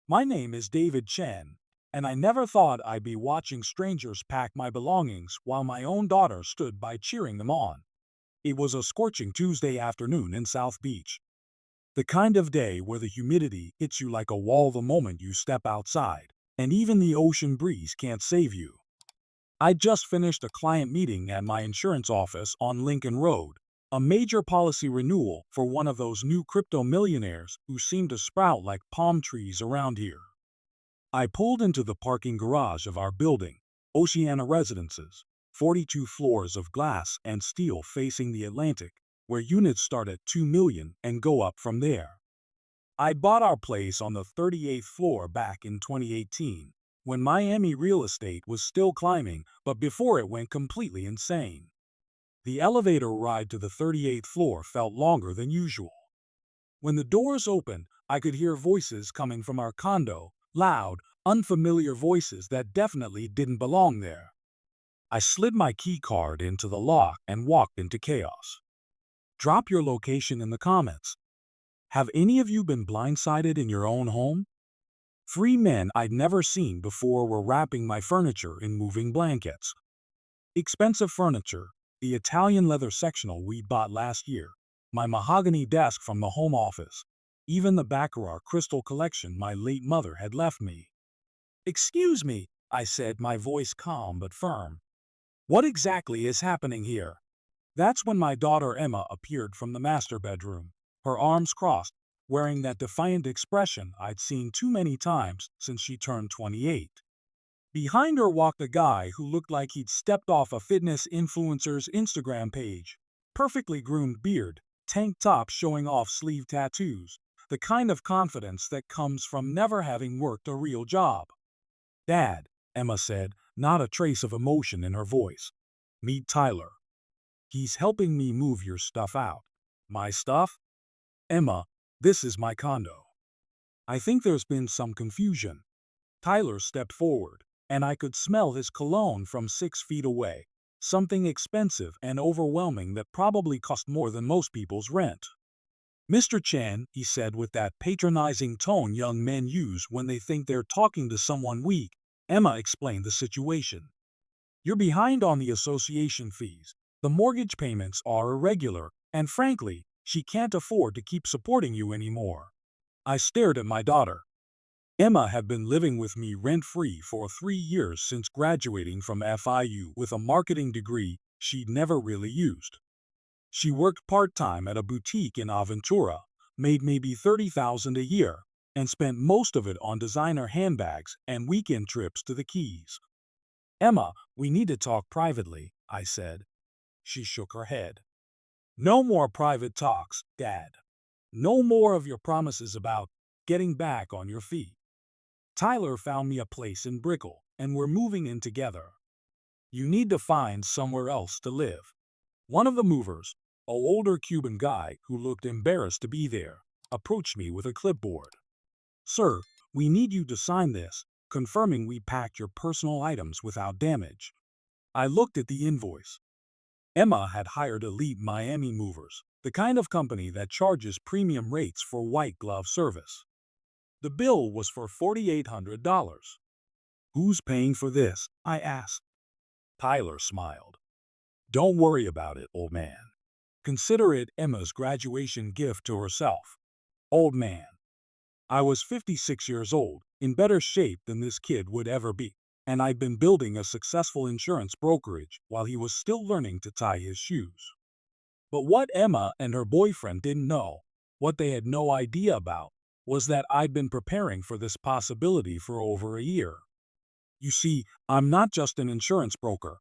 My name is David Chen, and I never thought I'd be watching strangers pack my belongings while my own daughter stood by cheering them on. It was a scorching Tuesday afternoon in South Beach. The kind of day where the humidity hits you like a wall the moment you step outside, and even the ocean breeze can't save you. I just finished a client meeting at my insurance office on Lincoln Road, a major policy renewal for one of those new crypto millionaires who seem to sprout like palm trees around here. I pulled into the parking garage of our building, Oceana Residences, 42 floors of glass and steel facing the Atlantic, where units start at 2 million and go up from there. I bought our place on the 38th floor back in 2018, when Miami real estate was still climbing, but before it went completely insane. The elevator ride to the 38th floor felt longer than usual. When the doors opened, I could hear voices coming from our condo, loud, unfamiliar voices that definitely didn't belong there. I slid my key card into the lock and walked into chaos. Drop your location in the comments. Have any of you been blindsided in your own home? Three men I'd never seen before were wrapping my furniture in moving blankets. Expensive furniture, the Italian leather sectional we bought last year, my mahogany desk from the home office, even the Baccarat crystal collection my late mother had left me. "Excuse me," I said, my voice calm but firm. "What exactly is happening here?" That's when my daughter Emma appeared from the master bedroom, her arms crossed, wearing that defiant expression I'd seen too many times since she turned 28. Behind her walked a guy who looked like he'd stepped off a fitness influencer's Instagram page. Perfectly groomed beard, tank top showing off sleeve tattoos, the kind of confidence that comes from never having worked a real job. "Dad," Emma said, not a trace of emotion in her voice. "Meet Tyler. He's helping me move your stuff out." "My stuff?" "Emma, this is my condo." I think there's been some confusion. Tyler stepped forward, and I could smell his cologne from 6 feet away, something expensive and overwhelming that probably cost more than most people's rent. "Mr. Chen," he said with that patronizing tone young men use when they think they're talking to someone weak, Emma explained the situation. "You're behind on the association fees. The mortgage payments are irregular, and frankly, she can't afford to keep supporting you anymore." I stared at my daughter. Emma had been living with me rent-free for 3 years since graduating from FIU with a marketing degree she'd never really used. She worked part-time at a boutique in Aventura, made maybe $30,000 a year, and spent most of it on designer handbags and weekend trips to the Keys. "Emma, we need to talk privately," I said. She shook her head. "No more private talks, Dad. No more of your promises about getting back on your feet. Tyler found me a place in Brickell, and we're moving in together. You need to find somewhere else to live." One of the movers, an older Cuban guy who looked embarrassed to be there, approached me with a clipboard. "Sir, we need you to sign this, confirming we packed your personal items without damage." I looked at the invoice. Emma had hired elite Miami movers, the kind of company that charges premium rates for white glove service. The bill was for $4,800. "Who's paying for this?" I asked. Tyler smiled. "Don't worry about it, old man. Consider it Emma's graduation gift to herself." Old man. I was 56 years old, in better shape than this kid would ever be, and I'd been building a successful insurance brokerage while he was still learning to tie his shoes. But what Emma and her boyfriend didn't know, what they had no idea about, was that I'd been preparing for this possibility for over a year. You see, I'm not just an insurance broker.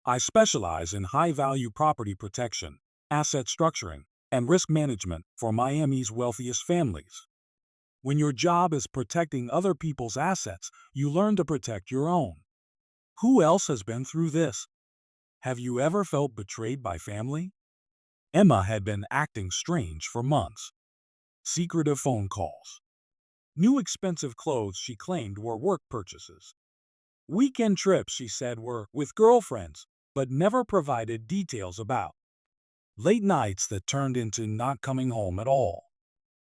I specialize in high-value property protection, asset structuring, and risk management for Miami's wealthiest families. When your job is protecting other people's assets, you learn to protect your own. Who else has been through this? Have you ever felt betrayed by family? Emma had been acting strange for months. Secretive phone calls. New expensive clothes she claimed were work purchases. Weekend trips she said were with girlfriends, but never provided details about. Late nights that turned into not coming home at all.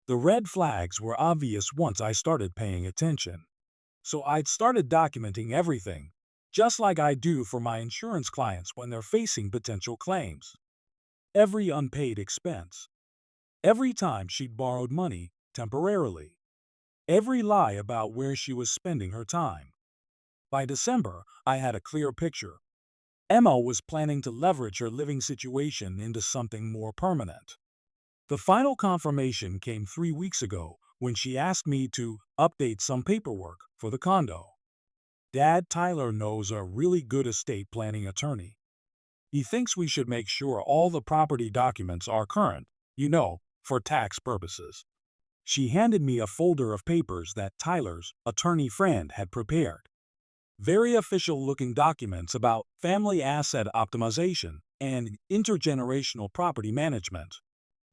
The red flags were obvious once I started paying attention. So I'd started documenting everything, just like I do for my insurance clients when they're facing potential claims. Every unpaid expense, every time she'd borrowed money temporarily, every lie about where she was spending her time. By December, I had a clear picture. Emma was planning to leverage her living situation into something more permanent. The final confirmation came 3 weeks ago when she asked me to update some paperwork for the condo. Dad Tyler knows a really good estate planning attorney. He thinks we should make sure all the property documents are current, for tax purposes. She handed me a folder of papers that Tyler's attorney friend had prepared. Very official-looking documents about family asset optimization and intergenerational property management.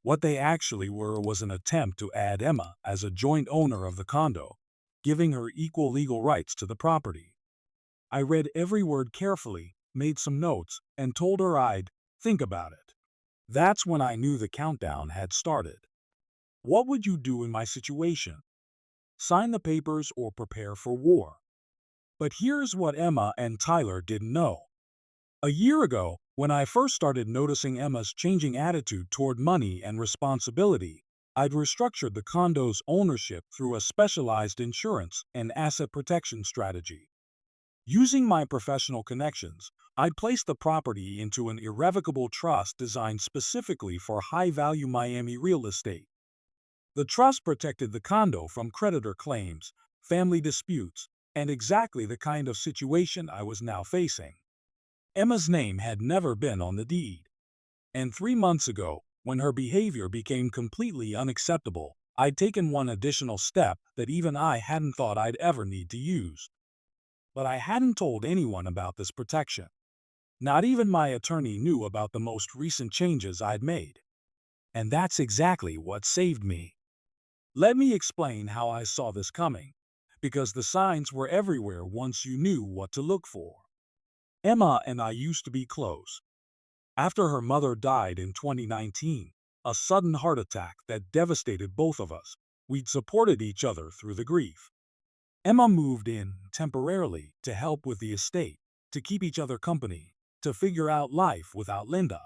What they actually were was an attempt to add Emma as a joint owner of the condo, giving her equal legal rights to the property. I read every word carefully, made some notes, and told her I'd think about it. That's when I knew the countdown had started. What would you do in my situation? Sign the papers or prepare for war? But here's what Emma and Tyler didn't know. A year ago, when I first started noticing Emma's changing attitude toward money and responsibility, I'd restructured the condo's ownership through a specialized insurance and asset protection strategy. Using my professional connections, I'd placed the property into an irrevocable trust designed specifically for high-value Miami real estate. The trust protected the condo from creditor claims, family disputes, and exactly the kind of situation I was now facing. Emma's name had never been on the deed. And 3 months ago, when her behavior became completely unacceptable, I'd taken one additional step that even I hadn't thought I'd ever need to use. But I hadn't told anyone about this protection. Not even my attorney knew about the most recent changes I'd made. And that's exactly what saved me. Let me explain how I saw this coming, because the signs were everywhere once you knew what to look for. Emma and I used to be close. After her mother died in 2019, a sudden heart attack that devastated both of us, we'd supported each other through the grief. Emma moved in temporarily to help with the estate, to keep each other company, to figure out life without Linda.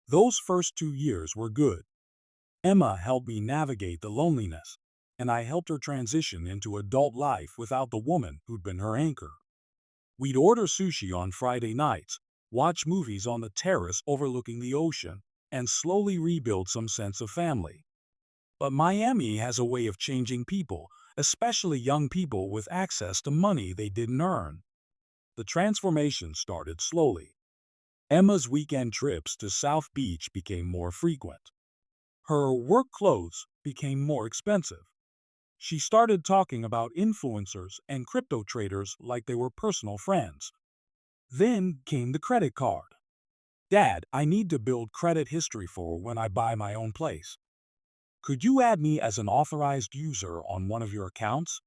Those first 2 years were good. Emma helped me navigate the loneliness, and I helped her transition into adult life without the woman who'd been her anchor. We'd order sushi on Friday nights, watch movies on the terrace overlooking the ocean, and slowly rebuild some sense of family. But Miami has a way of changing people, especially young people with access to money they didn't earn. The transformation started slowly. Emma's weekend trips to South Beach became more frequent. Her work clothes became more expensive. She started talking about influencers and crypto traders like they were personal friends. Then came the credit card. Dad, I need to build credit history for when I buy my own place. Could you add me as an authorized user on one of your accounts?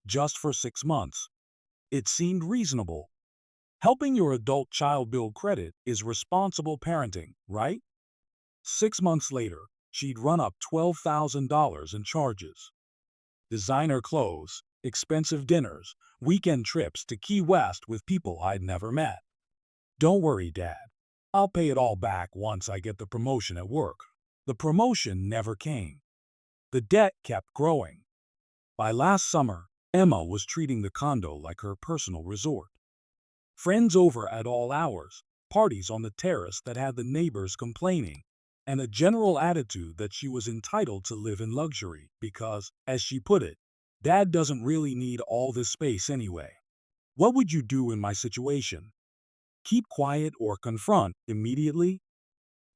Just for 6 months. It seemed reasonable. Helping your adult child build credit is responsible parenting, right? 6 months later, she'd run up $12,000 in charges. Designer clothes, expensive dinners, weekend trips to Key West with people I'd never met. Don't worry, Dad. I'll pay it all back once I get the promotion at work. The promotion never came. The debt kept growing. By last summer, Emma was treating the condo like her personal resort. Friends over at all hours, parties on the terrace that had the neighbors complaining, and a general attitude that she was entitled to live in luxury because, as she put it, Dad doesn't really need all this space anyway. What would you do in my situation? Keep quiet or confront immediately?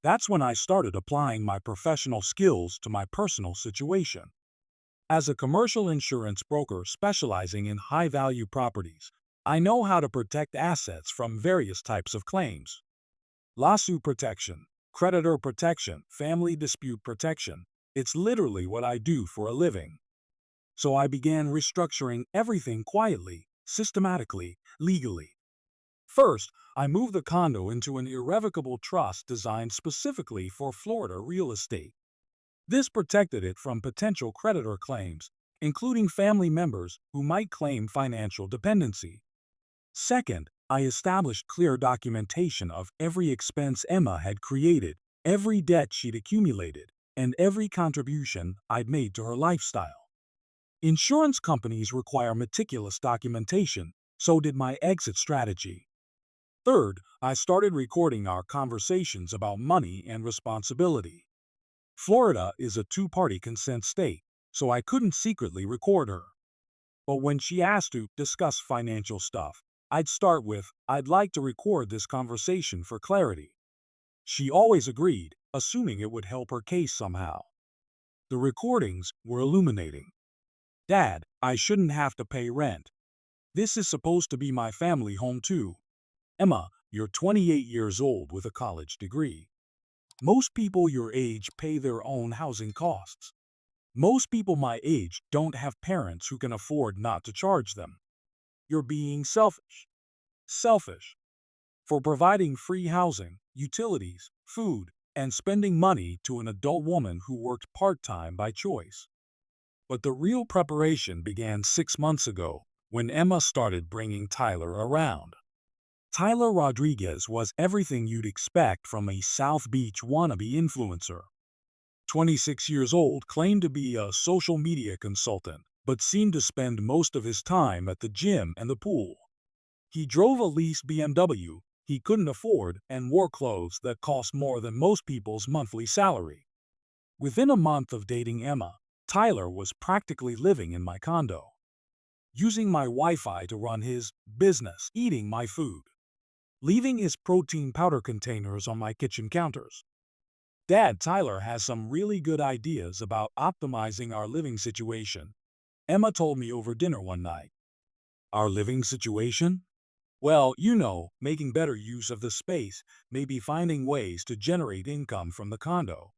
That's when I started applying my professional skills to my personal situation. As a commercial insurance broker specializing in high-value properties, I know how to protect assets from various types of claims. Lawsuit protection, creditor protection, family dispute protection. It's literally what I do for a living. So I began restructuring everything quietly, systematically, legally. First, I moved the condo into an irrevocable trust designed specifically for Florida real estate. This protected it from potential creditor claims, including family members who might claim financial dependency. Second, I established clear documentation of every expense Emma had created, every debt she'd accumulated, and every contribution I'd made to her lifestyle. Insurance companies require meticulous documentation, so did my exit strategy. Third, I started recording our conversations about money and responsibility. Florida is a two-party consent state, so I couldn't secretly record her. But when she asked to discuss financial stuff, I'd start with, "I'd like to record this conversation for clarity." She always agreed, assuming it would help her case somehow. The recordings were illuminating. "Dad, I shouldn't have to pay rent. This is supposed to be my family home too. Emma, you're 28 years old with a college degree. Most people your age pay their own housing costs. Most people my age don't have parents who can afford not to charge them. You're being selfish. Selfish. For providing free housing, utilities, food, and spending money to an adult woman who worked part-time by choice." But the real preparation began 6 months ago, when Emma started bringing Tyler around. Tyler Rodriguez was everything you'd expect from a South Beach wannabe influencer. 26 years old, claimed to be a social media consultant, but seemed to spend most of his time at the gym and the pool. He drove a leased BMW he couldn't afford and wore clothes that cost more than most people's monthly salary. Within a month of dating Emma, Tyler was practically living in my condo, using my Wi-Fi to run his business, eating my food, leaving his protein powder containers on my kitchen counters. "Dad, Tyler has some really good ideas about optimizing our living situation," Emma told me over dinner one night. "Our living situation?" "Well, making better use of the space, maybe finding ways to generate income from the condo."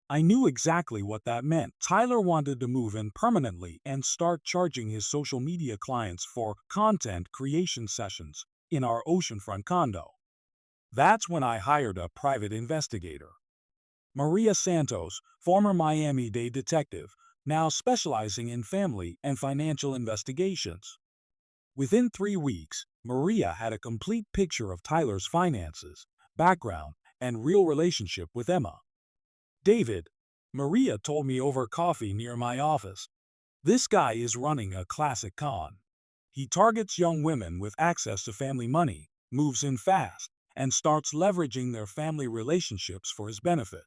I knew exactly what that meant. Tyler wanted to move in permanently and start charging his social media clients for content creation sessions in our oceanfront condo. That's when I hired a private investigator, Maria Santos, former Miami-Dade detective, now specializing in family and financial investigations. Within 3 weeks, Maria had a complete picture of Tyler's finances, background, and real relationship with Emma. "David," Maria told me over coffee near my office, "this guy is running a classic con. He targets young women with access to family money, moves in fast, and starts leveraging their family relationships for his benefit."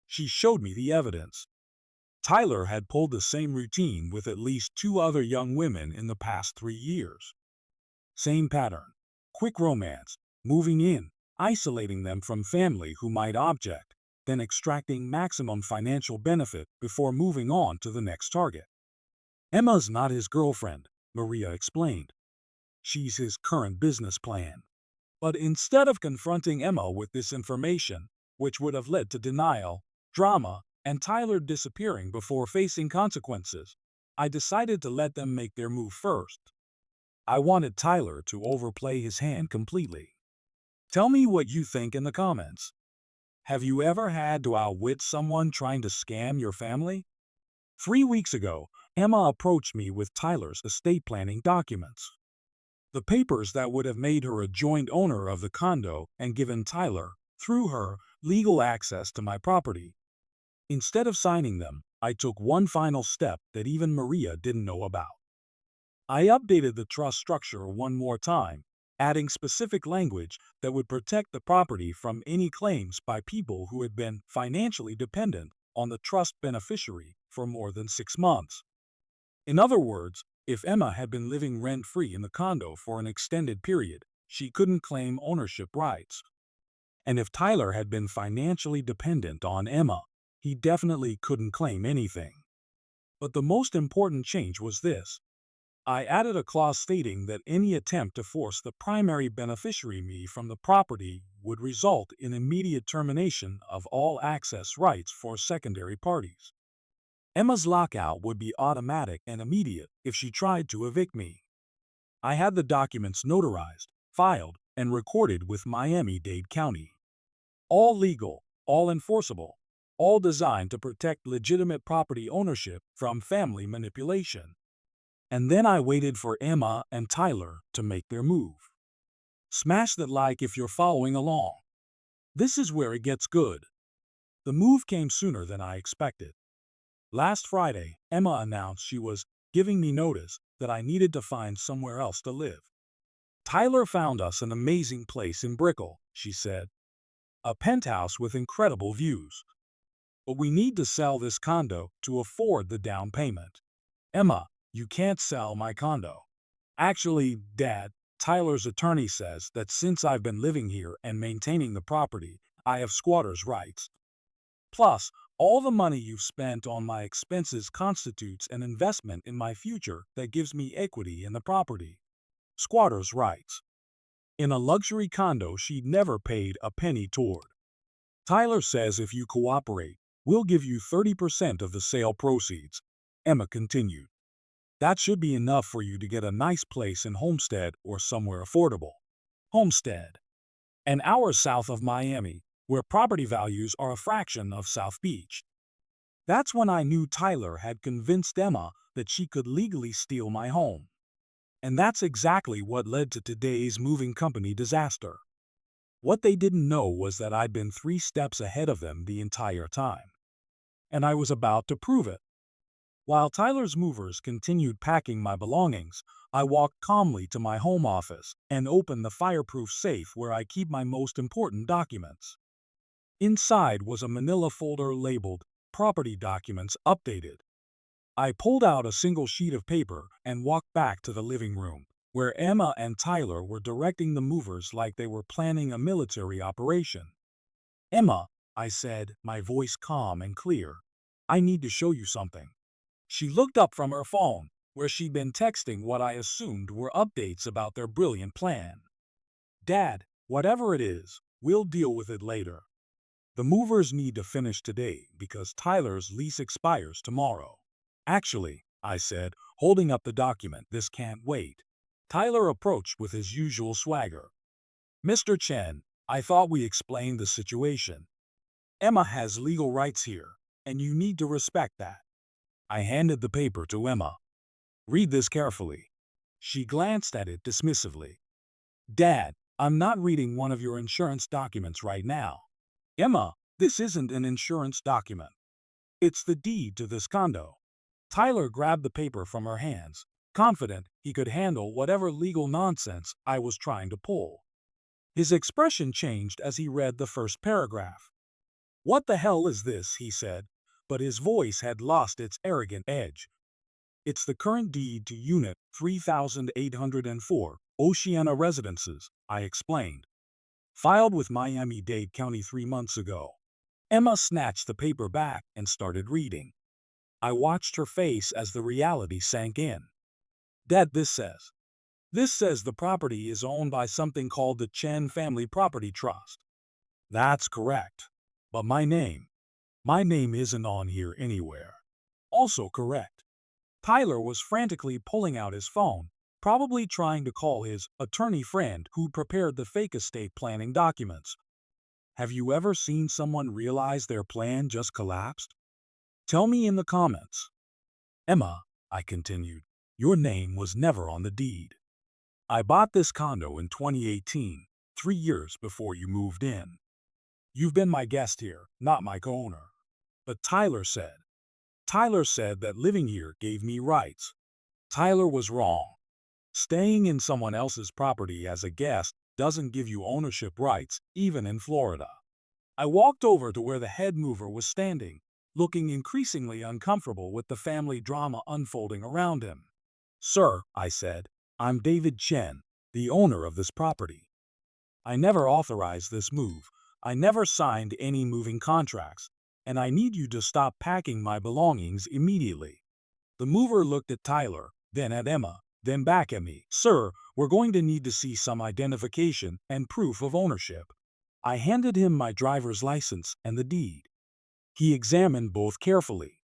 She showed me the evidence. Tyler had pulled the same routine with at least 2 other young women in the past 3 years. Same pattern. Quick romance, moving in, isolating them from family who might object, then extracting maximum financial benefit before moving on to the next target. "Emma's not his girlfriend," Maria explained. "She's his current business plan." But instead of confronting Emma with this information, which would have led to denial, drama, and Tyler disappearing before facing consequences, I decided to let them make their move first. I wanted Tyler to overplay his hand completely. Tell me what you think in the comments. Have you ever had to outwit someone trying to scam your family? 3 weeks ago, Emma approached me with Tyler's estate planning documents. The papers that would have made her a joint owner of the condo and given Tyler, through her, legal access to my property. Instead of signing them, I took one final step that even Maria didn't know about. I updated the trust structure one more time, adding specific language that would protect the property from any claims by people who had been financially dependent on the trust beneficiary for more than 6 months. In other words, if Emma had been living rent-free in the condo for an extended period, she couldn't claim ownership rights. And if Tyler had been financially dependent on Emma, he definitely couldn't claim anything. But the most important change was this. I added a clause stating that any attempt to force the primary beneficiary me from the property would result in immediate termination of all access rights for secondary parties. Emma's lockout would be automatic and immediate if she tried to evict me. I had the documents notarized, filed, and recorded with Miami-Dade County. All legal, all enforceable. all designed to protect legitimate property ownership from family manipulation. And then I waited for Emma and Tyler to make their move. Smash that like if you're following along. This is where it gets good. The move came sooner than I expected. Last Friday, Emma announced she was giving me notice that I needed to find somewhere else to live. Tyler found us an amazing place in Brickell, she said. A penthouse with incredible views. But we need to sell this condo to afford the down payment. Emma, you can't sell my condo. Actually, Dad, Tyler's attorney says that since I've been living here and maintaining the property, I have squatter's rights. Plus, all the money you've spent on my expenses constitutes an investment in my future that gives me equity in the property. Squatter's rights. In a luxury condo she'd never paid a penny toward. Tyler says if you cooperate, we'll give you 30% of the sale proceeds, Emma continued. That should be enough for you to get a nice place in Homestead or somewhere affordable. Homestead. An hour south of Miami, where property values are a fraction of South Beach. That's when I knew Tyler had convinced Emma that she could legally steal my home. And that's exactly what led to today's moving company disaster. What they didn't know was that I'd been 3 steps ahead of them the entire time. And I was about to prove it. While Tyler's movers continued packing my belongings, I walked calmly to my home office and opened the fireproof safe where I keep my most important documents. Inside was a manila folder labeled Property Documents Updated. I pulled out a single sheet of paper and walked back to the living room, where Emma and Tyler were directing the movers like they were planning a military operation. Emma, I said, my voice calm and clear, I need to show you something. She looked up from her phone, where she'd been texting what I assumed were updates about their brilliant plan. Dad, whatever it is, we'll deal with it later. The movers need to finish today because Tyler's lease expires tomorrow. Actually, I said, holding up the document, this can't wait. Tyler approached with his usual swagger. Mr. Chen, I thought we explained the situation. Emma has legal rights here, and you need to respect that. I handed the paper to Emma. Read this carefully. She glanced at it dismissively. Dad, I'm not reading one of your insurance documents right now. Emma, this isn't an insurance document. It's the deed to this condo. Tyler grabbed the paper from her hands, confident he could handle whatever legal nonsense I was trying to pull. His expression changed as he read the first paragraph. What the hell is this, he said, but his voice had lost its arrogant edge. It's the current deed to Unit 3804, Oceana Residences, I explained. Filed with Miami-Dade County 3 months ago. Emma snatched the paper back and started reading. I watched her face as the reality sank in. Dad, this says the property is owned by something called the Chen Family Property Trust. That's correct. But my name isn't on here anywhere. Also correct. Tyler was frantically pulling out his phone, probably trying to call his attorney friend who prepared the fake estate planning documents. Have you ever seen someone realize their plan just collapsed? Tell me in the comments. Emma, I continued, your name was never on the deed. I bought this condo in 2018, 3 years before you moved in. You've been my guest here, not my co-owner. But Tyler said that living here gave me rights. Tyler was wrong. Staying in someone else's property as a guest doesn't give you ownership rights, even in Florida. I walked over to where the head mover was standing, looking increasingly uncomfortable with the family drama unfolding around him. Sir, I said, I'm David Chen, the owner of this property. I never authorized this move. I never signed any moving contracts, and I need you to stop packing my belongings immediately. The mover looked at Tyler, then at Emma, then back at me. Sir, we're going to need to see some identification and proof of ownership. I handed him my driver's license and the deed. He examined both carefully.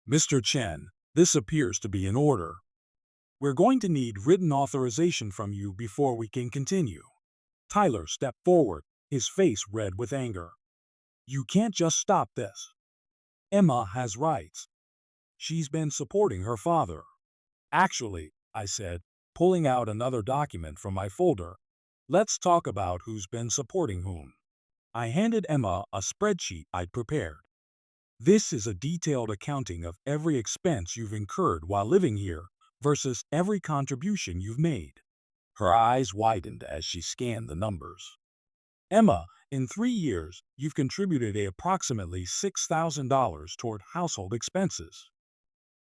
Mr. Chen, this appears to be in order. We're going to need written authorization from you before we can continue. Tyler stepped forward, his face red with anger. You can't just stop this. Emma has rights. She's been supporting her father. Actually, I said, pulling out another document from my folder. Let's talk about who's been supporting whom. I handed Emma a spreadsheet I'd prepared. This is a detailed accounting of every expense you've incurred while living here versus every contribution you've made. Her eyes widened as she scanned the numbers. Emma, in 3 years, you've contributed approximately $6,000 toward household expenses.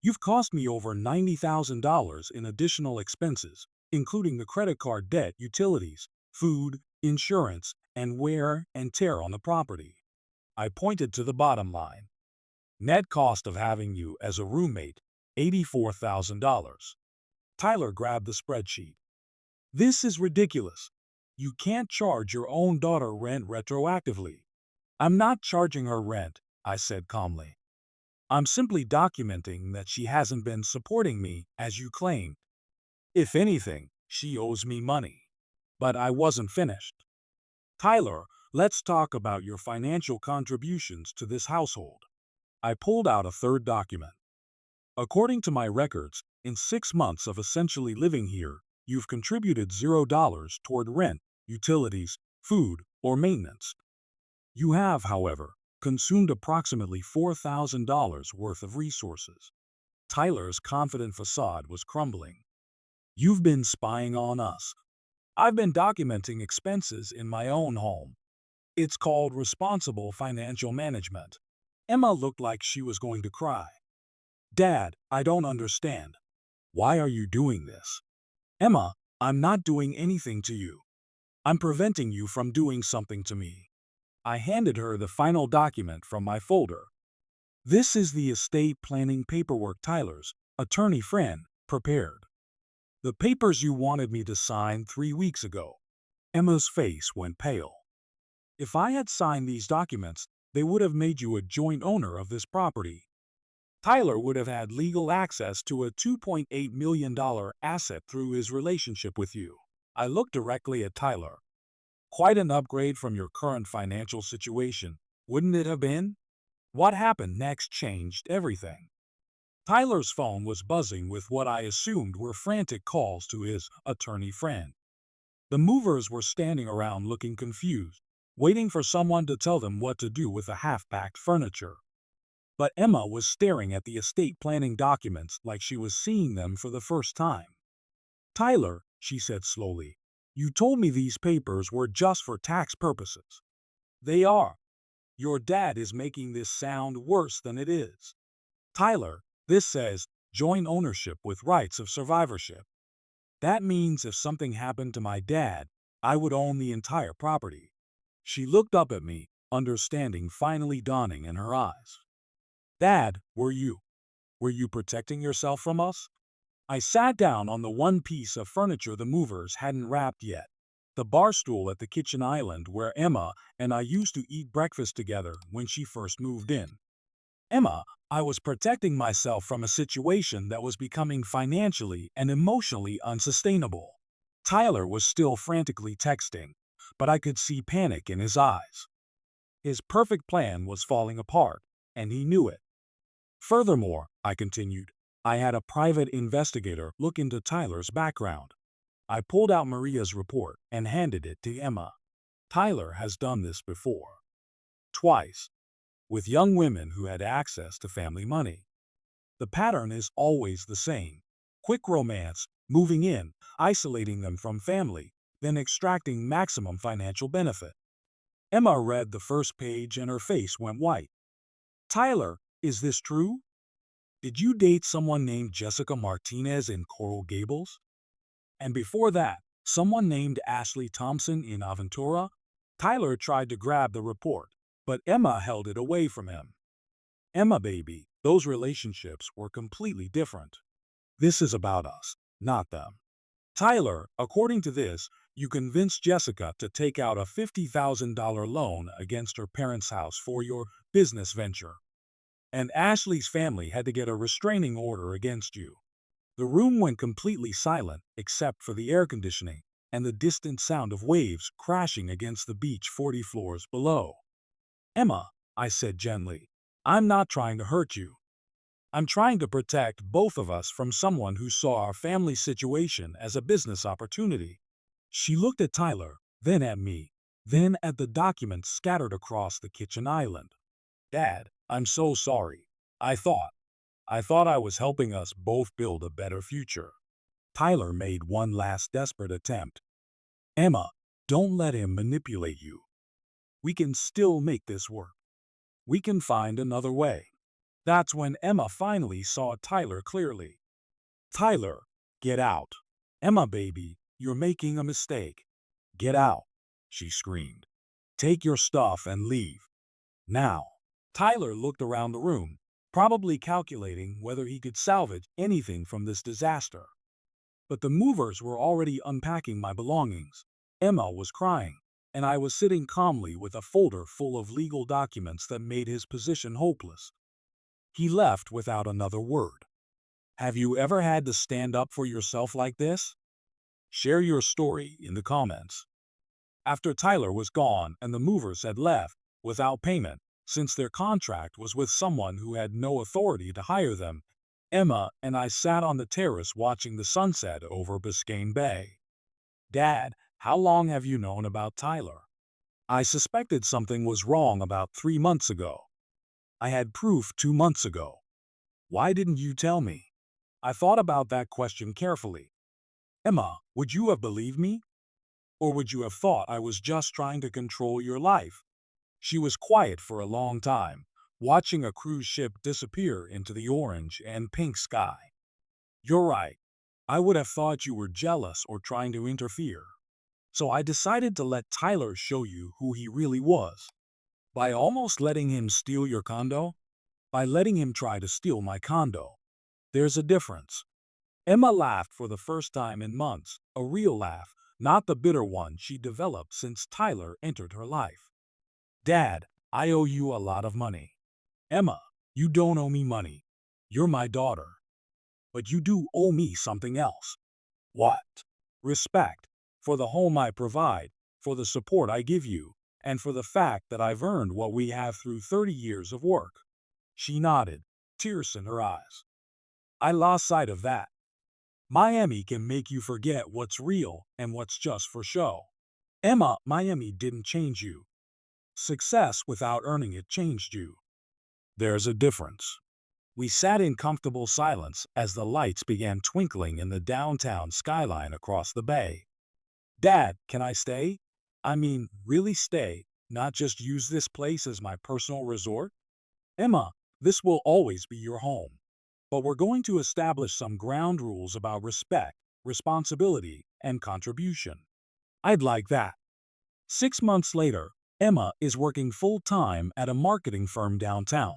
You've cost me over $90,000 in additional expenses, including the credit card debt, utilities, food, insurance, and wear and tear on the property. I pointed to the bottom line. Net cost of having you as a roommate, $84,000. Tyler grabbed the spreadsheet. This is ridiculous. You can't charge your own daughter rent retroactively. I'm not charging her rent, I said calmly. I'm simply documenting that she hasn't been supporting me, as you claimed. If anything, she owes me money. But I wasn't finished. Tyler, let's talk about your financial contributions to this household. I pulled out a third document. According to my records, in 6 months of essentially living here, you've contributed $0 toward rent, utilities, food, or maintenance. You have, however, consumed approximately $4,000 worth of resources. Tyler's confident facade was crumbling. You've been spying on us. I've been documenting expenses in my own home. It's called responsible financial management. Emma looked like she was going to cry. Dad, I don't understand. Why are you doing this? Emma, I'm not doing anything to you. I'm preventing you from doing something to me. I handed her the final document from my folder. This is the estate planning paperwork Tyler's attorney friend prepared. The papers you wanted me to sign 3 weeks ago. Emma's face went pale. If I had signed these documents, they would have made you a joint owner of this property. Tyler would have had legal access to a $2.8 million asset through his relationship with you. I looked directly at Tyler. Quite an upgrade from your current financial situation, wouldn't it have been? What happened next changed everything. Tyler's phone was buzzing with what I assumed were frantic calls to his attorney friend. The movers were standing around looking confused, waiting for someone to tell them what to do with the half-packed furniture. But Emma was staring at the estate planning documents like she was seeing them for the first time. Tyler, she said slowly, you told me these papers were just for tax purposes. They are. Your dad is making this sound worse than it is. Tyler, this says joint ownership with rights of survivorship. That means if something happened to my dad, I would own the entire property. She looked up at me, understanding finally dawning in her eyes. Dad, were you protecting yourself from us? I sat down on the one piece of furniture the movers hadn't wrapped yet, the bar stool at the kitchen island where Emma and I used to eat breakfast together when she first moved in. Emma, I was protecting myself from a situation that was becoming financially and emotionally unsustainable. Tyler was still frantically texting, but I could see panic in his eyes. His perfect plan was falling apart, and he knew it. Furthermore, I continued, I had a private investigator look into Tyler's background. I pulled out Maria's report and handed it to Emma. Tyler has done this before. Twice. With young women who had access to family money. The pattern is always the same. Quick romance, moving in, isolating them from family, then extracting maximum financial benefit. Emma read the first page and her face went white. Tyler, is this true? Did you date someone named Jessica Martinez in Coral Gables? And before that, someone named Ashley Thompson in Aventura? Tyler tried to grab the report, but Emma held it away from him. Emma, baby, those relationships were completely different. This is about us, not them. Tyler, according to this, you convinced Jessica to take out a $50,000 loan against her parents' house for your business venture. And Ashley's family had to get a restraining order against you. The room went completely silent except for the air conditioning and the distant sound of waves crashing against the beach 40 floors below. Emma, I said gently, I'm not trying to hurt you. I'm trying to protect both of us from someone who saw our family situation as a business opportunity. She looked at Tyler, then at me, then at the documents scattered across the kitchen island. Dad, I'm so sorry. I thought, I thought I was helping us both build a better future. Tyler made one last desperate attempt. Emma, don't let him manipulate you. We can still make this work. We can find another way. That's when Emma finally saw Tyler clearly. Tyler, get out. Emma, baby, you're making a mistake. Get out, she screamed. Take your stuff and leave. Now. Tyler looked around the room, probably calculating whether he could salvage anything from this disaster. But the movers were already unpacking my belongings. Emma was crying, and I was sitting calmly with a folder full of legal documents that made his position hopeless. He left without another word. Have you ever had to stand up for yourself like this? Share your story in the comments. After Tyler was gone and the movers had left without payment, since their contract was with someone who had no authority to hire them, Emma and I sat on the terrace watching the sunset over Biscayne Bay. Dad, how long have you known about Tyler? I suspected something was wrong about 3 months ago. I had proof 2 months ago. Why didn't you tell me? I thought about that question carefully. Emma, would you have believed me? Or would you have thought I was just trying to control your life? She was quiet for a long time, watching a cruise ship disappear into the orange and pink sky. You're right. I would have thought you were jealous or trying to interfere. So I decided to let Tyler show you who he really was. By almost letting him steal your condo? By letting him try to steal my condo. There's a difference. Emma laughed for the first time in months, a real laugh, not the bitter one she developed since Tyler entered her life. Dad, I owe you a lot of money. Emma, you don't owe me money. You're my daughter. But you do owe me something else. What? Respect. For the home I provide, for the support I give you, and for the fact that I've earned what we have through 30 years of work. She nodded, tears in her eyes. I lost sight of that. Miami can make you forget what's real and what's just for show. Emma, Miami didn't change you. Success without earning it changed you. There's a difference. We sat in comfortable silence as the lights began twinkling in the downtown skyline across the bay. Dad, can I stay? I mean, really stay, not just use this place as my personal resort? Emma, this will always be your home. But we're going to establish some ground rules about respect, responsibility, and contribution. I'd like that. 6 months later, Emma is working full-time at a marketing firm downtown.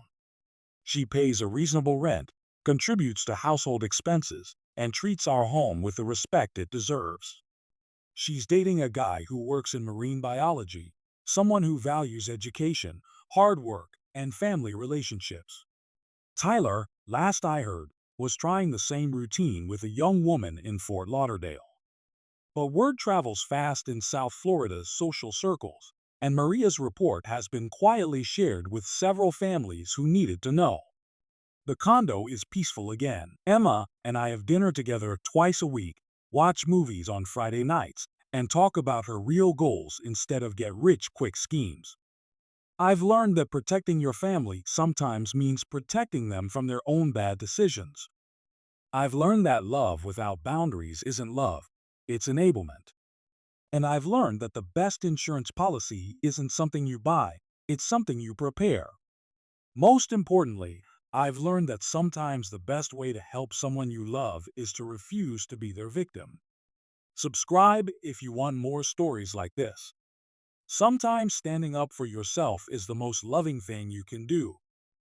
She pays a reasonable rent, contributes to household expenses, and treats our home with the respect it deserves. She's dating a guy who works in marine biology, someone who values education, hard work, and family relationships. Tyler, last I heard, was trying the same routine with a young woman in Fort Lauderdale. But word travels fast in South Florida's social circles, and Maria's report has been quietly shared with several families who needed to know. The condo is peaceful again. Emma and I have dinner together twice a week, watch movies on Friday nights, and talk about her real goals instead of get-rich-quick schemes. I've learned that protecting your family sometimes means protecting them from their own bad decisions. I've learned that love without boundaries isn't love, it's enablement. And I've learned that the best insurance policy isn't something you buy, it's something you prepare. Most importantly, I've learned that sometimes the best way to help someone you love is to refuse to be their victim. Subscribe if you want more stories like this. Sometimes standing up for yourself is the most loving thing you can do.